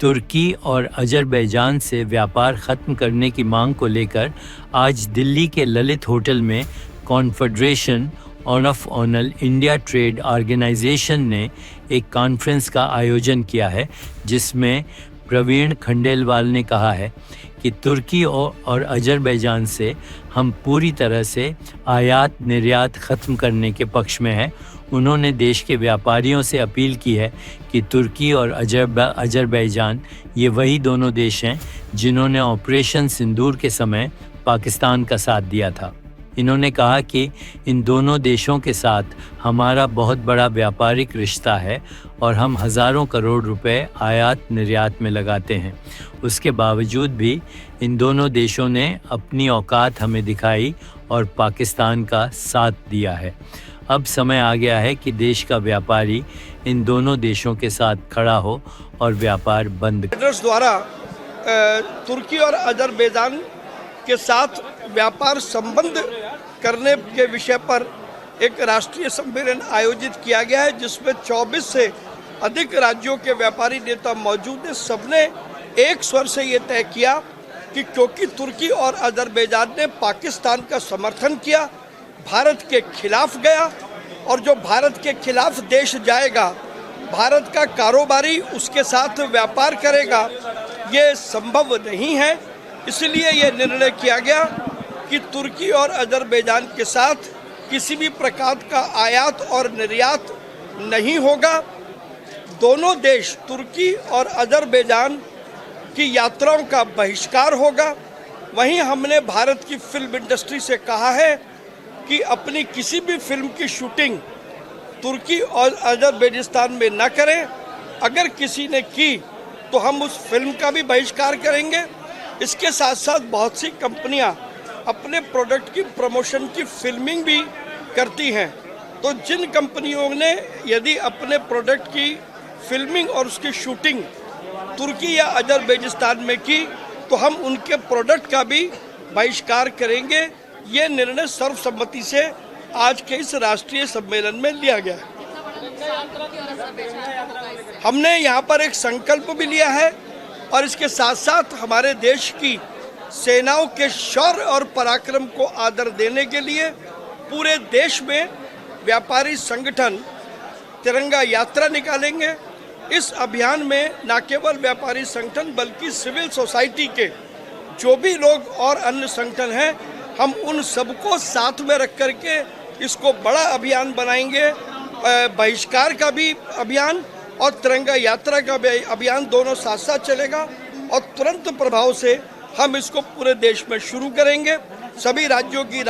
तुर्की और अज़रबैजान से व्यापार ख़त्म करने की मांग को लेकर आज दिल्ली के ललित होटल में confederation of all India trade organisation ने एक कॉन्फ्रेंस का आयोजन किया है, जिसमें प्रवीण खंडेलवाल ने कहा है कि तुर्की और अज़रबैजान से हम पूरी तरह से आयात निर्यात ख़त्म करने के पक्ष में हैं। उन्होंने देश के व्यापारियों से अपील की है कि तुर्की और अज़रबैजान ये वही दोनों देश हैं जिन्होंने ऑपरेशन सिंदूर के समय पाकिस्तान का साथ दिया था। इन्होंने कहा कि इन दोनों देशों के साथ हमारा बहुत बड़ा व्यापारिक रिश्ता है और हम हज़ारों करोड़ रुपए आयात निर्यात में लगाते हैं। उसके बावजूद भी इन दोनों देशों ने अपनी औकात हमें दिखाई और पाकिस्तान का साथ दिया है। अब समय आ गया है कि देश का व्यापारी इन दोनों देशों के साथ खड़ा हो और व्यापार बंद द्वारा तुर्की और अज़रबैजान के साथ व्यापार संबंध करने के विषय पर एक राष्ट्रीय सम्मेलन आयोजित किया गया है, जिसमें 24 से अधिक राज्यों के व्यापारी नेता मौजूद हैं। सबने एक स्वर से ये तय किया कि क्योंकि तुर्की और अज़रबैजान ने पाकिस्तान का समर्थन किया, भारत के खिलाफ गया, और जो भारत के खिलाफ देश जाएगा, भारत का कारोबारी उसके साथ व्यापार करेगा, ये संभव नहीं है। इसलिए ये निर्णय किया गया कि तुर्की और अज़रबैजान के साथ किसी भी प्रकार का आयात और निर्यात नहीं होगा। दोनों देश तुर्की और अज़रबैजान की यात्राओं का बहिष्कार होगा। वहीं हमने भारत की फिल्म इंडस्ट्री से कहा है कि अपनी किसी भी फिल्म की शूटिंग तुर्की और अज़रबैजान में न करें। अगर किसी ने की तो हम उस फिल्म का भी बहिष्कार करेंगे। इसके साथ साथ बहुत सी कंपनियां अपने प्रोडक्ट की प्रमोशन की फिल्मिंग भी करती हैं। तो जिन कंपनियों ने यदि अपने प्रोडक्ट की फिल्मिंग और उसकी शूटिंग तुर्की या अज़रबैजान में की तो हम उनके प्रोडक्ट का भी बहिष्कार करेंगे। ये निर्णय सर्वसम्मति से आज के इस राष्ट्रीय सम्मेलन में लिया गया है। हमने यहाँ पर एक संकल्प भी लिया है और इसके साथ साथ हमारे देश की सेनाओं के शौर्य और पराक्रम को आदर देने के लिए पूरे देश में व्यापारी संगठन तिरंगा यात्रा निकालेंगे। इस अभियान में न केवल व्यापारी संगठन बल्कि सिविल सोसाइटी के जो भी लोग और अन्य संगठन हैं, हम उन सबको साथ में रख करके इसको बड़ा अभियान बनाएंगे। बहिष्कार का भी अभियान और तिरंगा यात्रा का भी अभियान दोनों साथ साथ चलेगा और तुरंत प्रभाव से हम इसको पूरे देश में शुरू करेंगे। सभी राज्यों की